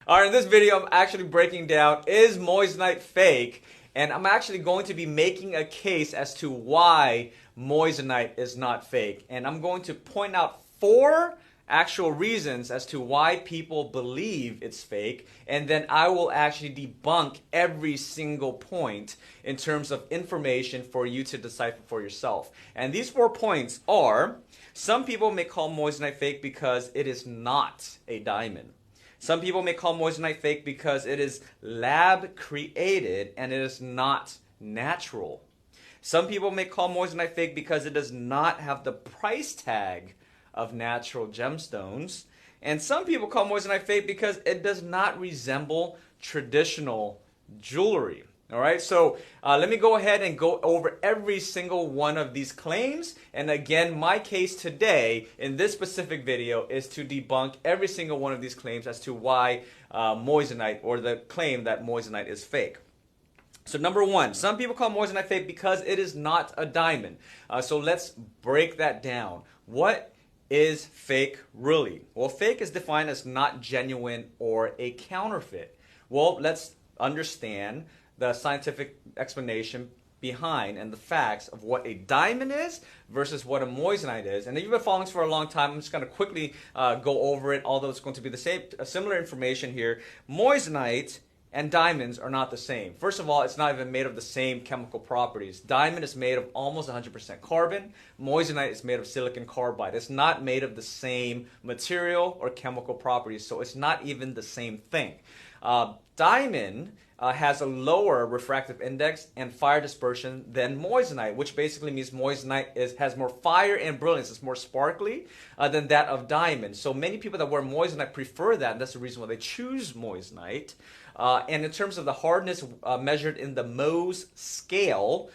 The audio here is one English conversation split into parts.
All right, in this video, I'm actually breaking down, is Moissanite fake? And I'm actually going to be making a case as to why Moissanite is not fake. And I'm going to point out 4 actual reasons as to why people believe it's fake. And then I will actually debunk every single point in terms of information for you to decipher for yourself. And these 4 points are, some people may call Moissanite fake because it is not a diamond. Some people may call Moissanite fake because it is lab created and it is not natural. Some people may call Moissanite fake because it does not have the price tag of natural gemstones. And some people call Moissanite fake because it does not resemble traditional jewelry. All right, so let me go ahead and go over every single one of these claims. And again, my case today in this specific video is to debunk every single one of these claims as to why Moissanite, or the claim that Moissanite is fake. So number 1, some people call Moissanite fake because it is not a diamond. So let's break that down. What is fake really? Well, fake is defined as not genuine or a counterfeit. Well, let's understand the scientific explanation behind and the facts of what a diamond is versus what a moissanite is. And if you've been following this for a long time, I'm just going to quickly go over it, although it's going to be the same, similar information here. Moissanite and diamonds are not the same. First of all, it's not even made of the same chemical properties. Diamond is made of almost 100% carbon. Moissanite is made of silicon carbide. It's not made of the same material or chemical properties, so it's not even the same thing. Diamond has a lower refractive index and fire dispersion than moissanite, which basically means moissanite has more fire and brilliance. It's more sparkly than that of diamond. So many people that wear moissanite prefer that, and that's the reason why they choose moissanite. And in terms of the hardness measured in the Mohs scale,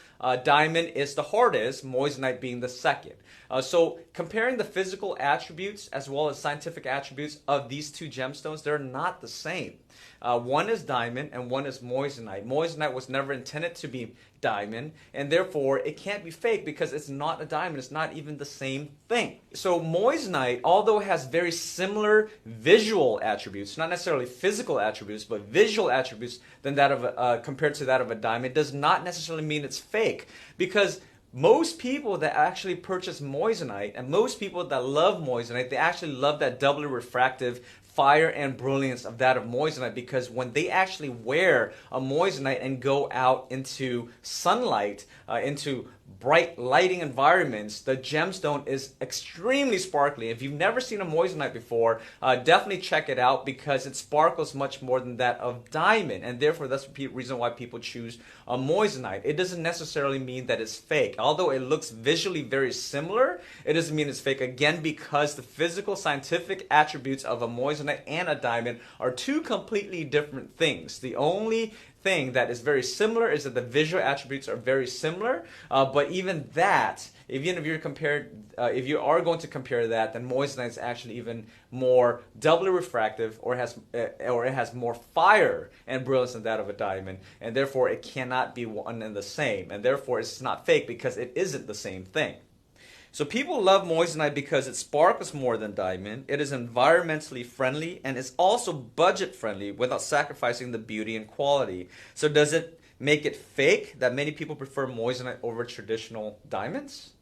diamond is the hardest, moissanite being the second. So comparing the physical attributes as well as scientific attributes of these 2 gemstones, they're not the same. One is diamond and one is moissanite. Moissanite was never intended to be diamond, and therefore it can't be fake because it's not a diamond. It's not even the same thing. So moissanite, although it has very similar visual attributes, not necessarily physical attributes, but visual attributes than that of compared to that of a diamond, does not necessarily mean it's fake, because most people that actually purchase moissanite and most people that love moissanite, they actually love that doubly refractive fire and brilliance of that of moissanite, because when they actually wear a moissanite and go out into sunlight, into bright lighting environments, the gemstone is extremely sparkly. If you've never seen a moissanite before, definitely check it out, because it sparkles much more than that of diamond, and therefore that's the reason why people choose a moissanite. It doesn't necessarily mean that it's fake. Although it looks visually very similar, it doesn't mean it's fake, again, because the physical scientific attributes of a moissanite and a diamond are 2 completely different things. The only thing that is very similar is that the visual attributes are very similar, but even that, even if you're compared, if you are going to compare that, then moissanite is actually even more doubly refractive, or it has more fire and brilliance than that of a diamond, and therefore it cannot be one and the same, and therefore it's not fake because it isn't the same thing. So people love moissanite because it sparkles more than diamond, it is environmentally friendly, and it's also budget friendly without sacrificing the beauty and quality. So does it make it fake that many people prefer moissanite over traditional diamonds?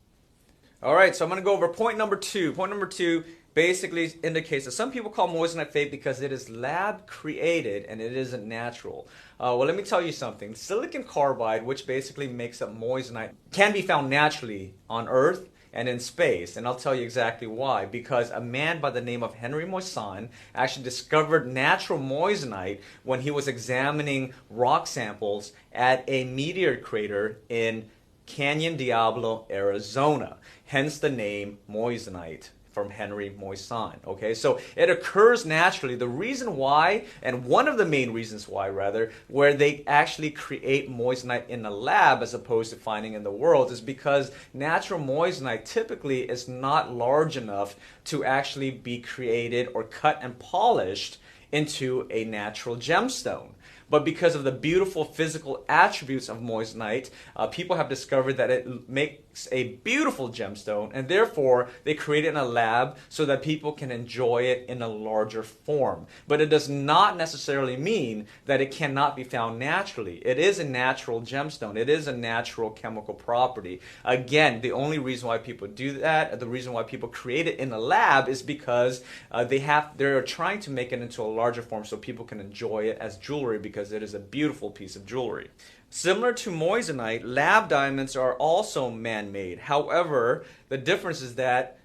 Alright, so I'm going to go over point number 2. Point number 2 basically indicates that some people call moissanite fake because it is lab created and it isn't natural. Well, let me tell you something. Silicon carbide, which basically makes up moissanite, can be found naturally on Earth and in space, and I'll tell you exactly why. Because a man by the name of Henry Moissan actually discovered natural moissanite when he was examining rock samples at a meteor crater in Canyon Diablo, Arizona. Hence the name moissanite, from Henry Moissan. Okay, so it occurs naturally. The reason why, and one of the main reasons why rather, where they actually create moissanite in a lab as opposed to finding in the world, is because natural moissanite typically is not large enough to actually be created or cut and polished into a natural gemstone. but because of the beautiful physical attributes of moissanite, people have discovered that it makes a beautiful gemstone, and therefore they create it in a lab so that people can enjoy it in a larger form. But it does not necessarily mean that it cannot be found naturally. It is a natural gemstone. It is a natural chemical property. Again, the only reason why people do that, the reason why people create it in a lab, is because they're trying to make it into a larger form so people can enjoy it as jewelry, because it is a beautiful piece of jewelry. Similar to moissanite, lab diamonds are also man-made. However, the difference is that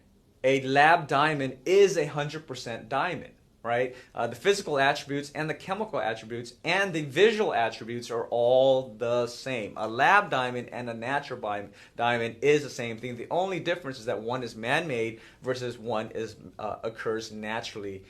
a lab diamond is 100% diamond, right? The physical attributes and the chemical attributes and the visual attributes are all the same. A lab diamond and a natural diamond is the same thing. The only difference is that one is man-made versus one occurs naturally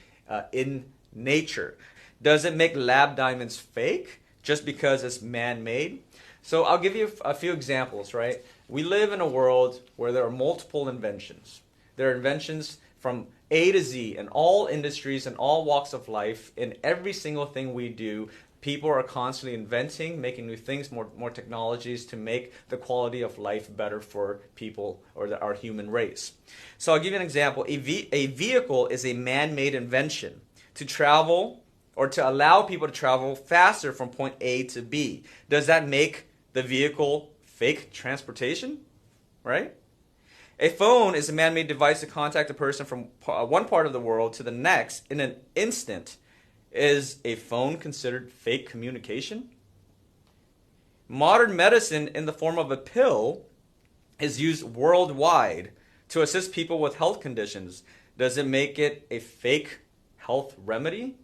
in nature. Does it make lab diamonds fake just because it's man-made? So I'll give you a few examples, right? We live in a world where there are multiple inventions. There are inventions from A to Z in all industries and all walks of life. In every single thing we do, people are constantly inventing, making new things, more technologies to make the quality of life better for people or our human race. So I'll give you an example. A vehicle is a man-made invention to travel or to allow people to travel faster from point A to B. Does that make the vehicle fake transportation? Right? A phone is a man-made device to contact a person from one part of the world to the next in an instant. Is a phone considered fake communication? Modern medicine in the form of a pill is used worldwide to assist people with health conditions. Does it make it a fake health remedy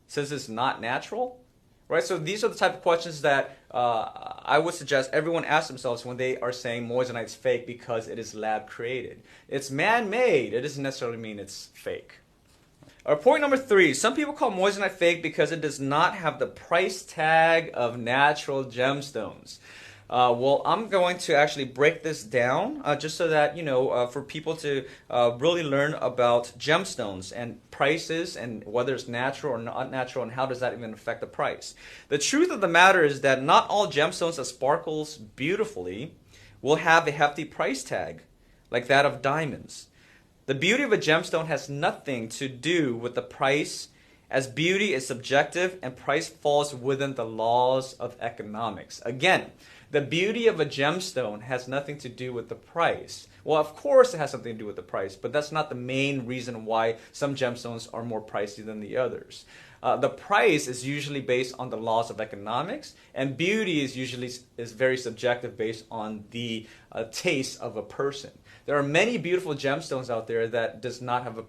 since it's not natural? Right, so these are the type of questions that I would suggest everyone ask themselves when they are saying moissanite's fake because it is lab created. It's man-made. It doesn't necessarily mean it's fake. Point number 3, some people call moissanite fake because it does not have the price tag of natural gemstones. Well, I'm going to actually break this down just so that, for people to really learn about gemstones and prices and whether it's natural or not natural and how does that even affect the price. The truth of the matter is that not all gemstones that sparkles beautifully will have a hefty price tag like that of diamonds. The beauty of a gemstone has nothing to do with the price, as beauty is subjective and price falls within the laws of economics. Again, the beauty of a gemstone has nothing to do with the price. Well, of course it has something to do with the price, but that's not the main reason why some gemstones are more pricey than the others. The price is usually based on the laws of economics, and beauty is very subjective based on the taste of a person. There are many beautiful gemstones out there that does not have a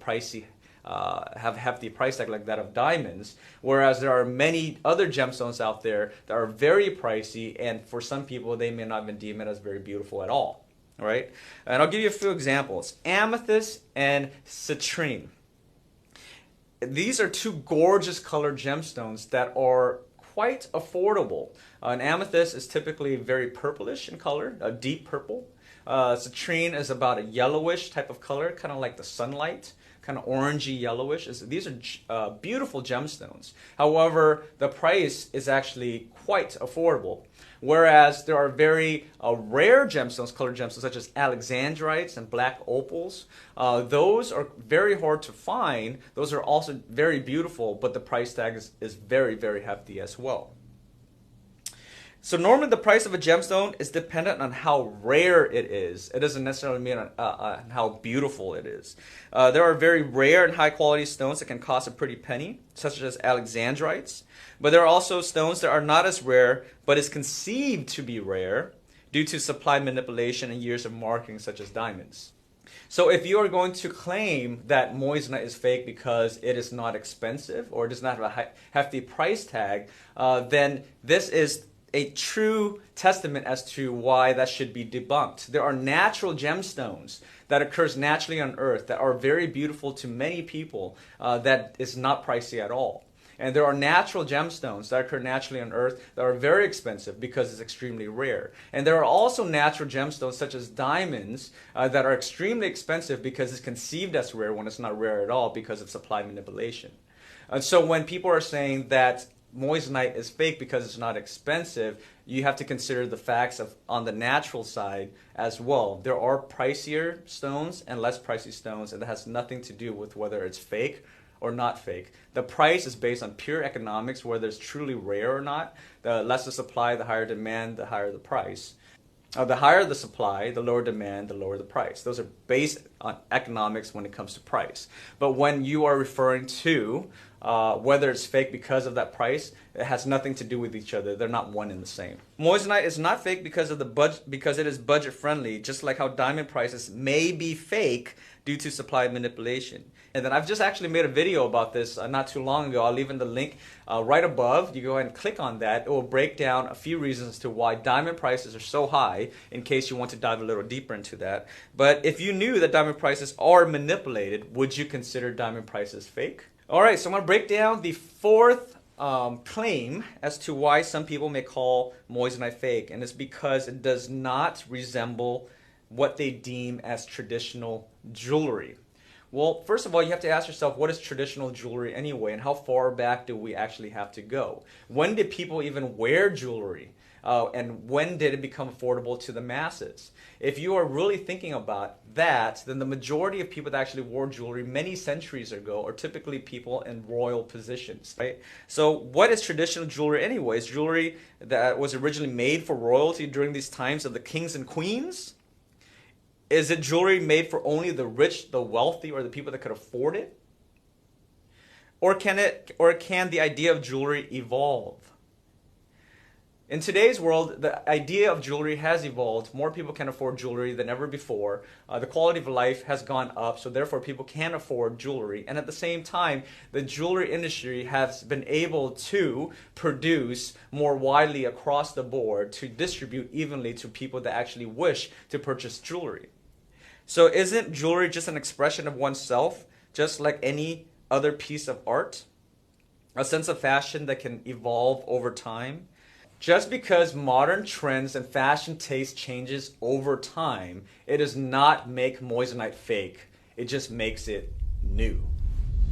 hefty price tag like that of diamonds, whereas there are many other gemstones out there that are very pricey, and for some people they may not even deem it as very beautiful at all. Right? And I'll give you a few examples. Amethyst and citrine. These are two gorgeous colored gemstones that are quite affordable. An amethyst is typically very purplish in color, a deep purple. Citrine is about a yellowish type of color, kind of like the sunlight, kind of orangey yellowish. These are beautiful gemstones. However, the price is actually quite affordable. Whereas there are very rare gemstones, colored gemstones, such as alexandrites and black opals. Those are very hard to find. Those are also very beautiful, but the price tag is very, very hefty as well. So normally the price of a gemstone is dependent on how rare it is. It doesn't necessarily mean on how beautiful it is. There are very rare and high quality stones that can cost a pretty penny, such as alexandrites. But there are also stones that are not as rare, but is conceived to be rare due to supply manipulation and years of marketing, such as diamonds. So if you are going to claim that moissanite is fake because it is not expensive or does not have a hefty price tag, then this is a true testament as to why that should be debunked. There are natural gemstones that occurs naturally on Earth that are very beautiful to many people that is not pricey at all. And there are natural gemstones that occur naturally on Earth that are very expensive because it's extremely rare. And there are also natural gemstones such as diamonds that are extremely expensive because it's conceived as rare when it's not rare at all because of supply manipulation. And so when people are saying that moissanite is fake because it's not expensive, you have to consider the facts of on the natural side as well. There are pricier stones and less pricey stones, and that has nothing to do with whether it's fake or not fake. The price is based on pure economics, whether it's truly rare or not. The less the supply, the higher demand, the higher the price. The higher the supply, the lower demand, the lower the price. Those are based on economics when it comes to price. But when you are referring to whether it's fake because of that price, it has nothing to do with each other. They're not one and the same. Moissanite is not fake because of the because it is budget friendly, just like how diamond prices may be fake due to supply manipulation. And then I've just actually made a video about this not too long ago. I'll leave in the link right above. You go ahead and click on that. It will break down a few reasons as to why diamond prices are so high, in case you want to dive a little deeper into that. But if you knew that diamond prices are manipulated, would you consider diamond prices fake? All right, so I'm going to break down the fourth claim as to why some people may call moissanite fake, and it's because it does not resemble what they deem as traditional jewelry. Well, first of all, you have to ask yourself, what is traditional jewelry anyway, and how far back do we actually have to go? When did people even wear jewelry? And when did it become affordable to the masses? If you are really thinking about that, then the majority of people that actually wore jewelry many centuries ago are typically people in royal positions, right? So what is traditional jewelry anyways? Jewelry that was originally made for royalty during these times of the kings and queens? Is it jewelry made for only the rich, the wealthy, or the people that could afford it? Or can the idea of jewelry evolve? In today's world, the idea of jewelry has evolved. More people can afford jewelry than ever before. The quality of life has gone up, so therefore people can afford jewelry. And at the same time, the jewelry industry has been able to produce more widely across the board to distribute evenly to people that actually wish to purchase jewelry. So isn't jewelry just an expression of oneself, just like any other piece of art? A sense of fashion that can evolve over time? Just because modern trends and fashion taste changes over time, it does not make moissanite fake. It just makes it new.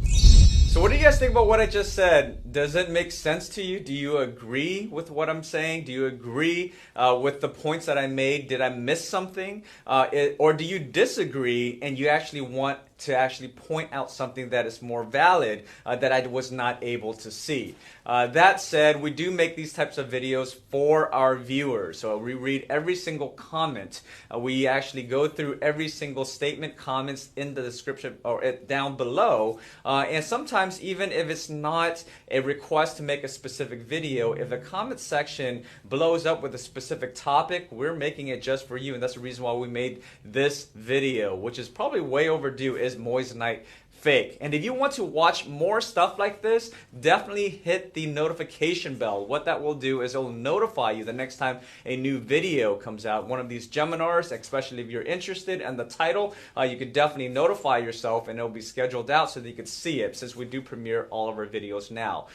So what do you guys think about what I just said? Does it make sense to you? Do you agree with what I'm saying? Do you agree with the points that I made? Did I miss something? Or do you disagree and you actually want to actually point out something that is more valid that I was not able to see? That said, we do make these types of videos for our viewers. So we read every single comment. We actually go through every single statement, comments in the description or down below. And sometimes even if it's not a request to make a specific video, if the comment section blows up with a specific topic, we're making it just for you. And that's the reason why we made this video, which is probably way overdue. Is moissanite fake? And if you want to watch more stuff like this, definitely hit the notification bell. What that will do is it will notify you the next time a new video comes out, one of these Geminars, especially if you're interested in the title. You could definitely notify yourself and it'll be scheduled out so that you could see it, since we do premiere all of our videos now.